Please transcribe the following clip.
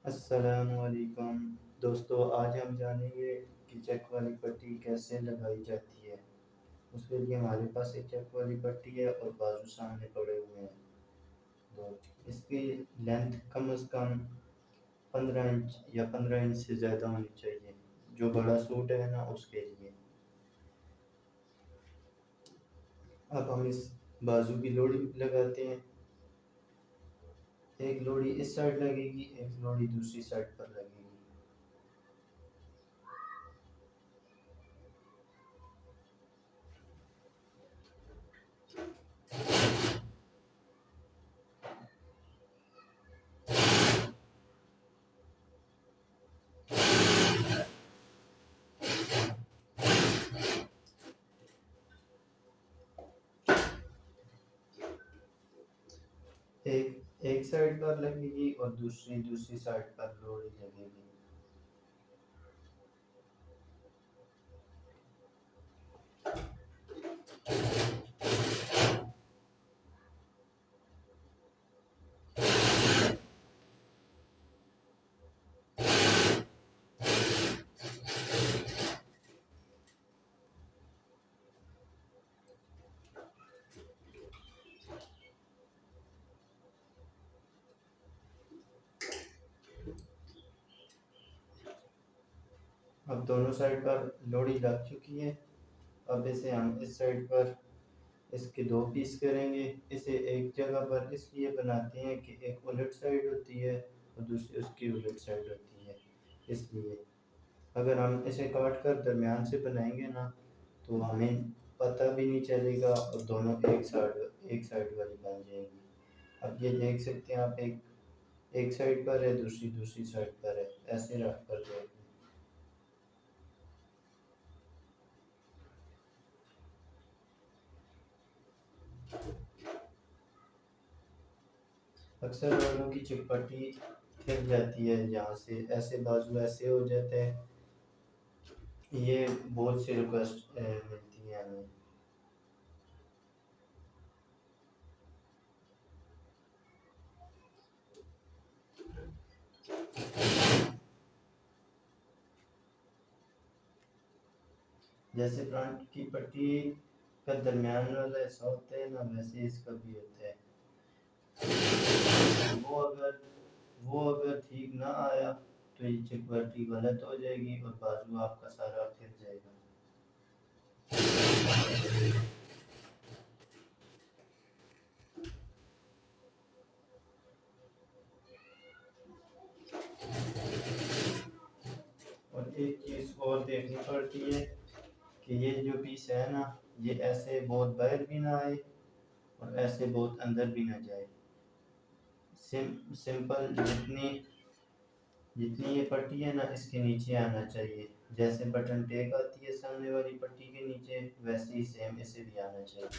अस्सलामुअलैकुम दोस्तों, आज हम जानेंगे कि चेक वाली पट्टी कैसे लगाई जाती है। उसके लिए हमारे पास एक चेक वाली पट्टी है और बाजू सामने पड़े हुए हैं। तो इसकी लेंथ कम से कम 15 इंच या 15 इंच से ज़्यादा होनी चाहिए, जो बड़ा सूट है ना उसके लिए। अब हम इस बाजू की लोड़ी लगाते हैं। एक लोड़ी इस साइड लगेगी, एक लोड़ी दूसरी साइड पर लगेगी। एक एक साइड पर लगेगी और दूसरी दूसरी साइड पर लोड़ी लगेगी। अब दोनों साइड पर लोड़ी लग चुकी है। अब इसे हम इस साइड पर इसके दो पीस करेंगे। इसे एक जगह पर इसलिए बनाते हैं कि एक उलट साइड होती है और दूसरी उसकी उलट साइड होती है। इसलिए अगर हम इसे काट कर दरमियान से बनाएंगे ना, तो हमें पता भी नहीं चलेगा और दोनों एक साइड वाली बन जाएगी। अब ये देख सकते हैं आप, एक एक साइड पर है, दूसरी दूसरी साइड पर है, ऐसे रख कर देखें। अक्सर लोगों की चिपटी फिर जाती है, यहाँ से ऐसे बाजू ऐसे हो जाते हैं। ये बहुत सी रिक्वेस्ट मिलती है हमें। जैसे फ्रंट की पट्टी का दरमियान वाला ऐसा होता है ना, वैसे इसका भी होता है। वो अगर ठीक ना आया तो ये चिपटी गलत हो जाएगी और बाजू आपका सारा फिर जाएगा। और एक चीज़ और देखनी पड़ती है कि ये जो पीस है ना, ये ऐसे बहुत बाहर भी ना आए और ऐसे बहुत अंदर भी ना जाए। सिंपल जितनी जितनी ये पट्टी है ना, इसके नीचे आना चाहिए। जैसे बटन टेक आती है सामने वाली पट्टी के नीचे, वैसे ही सेम इसे भी आना चाहिए।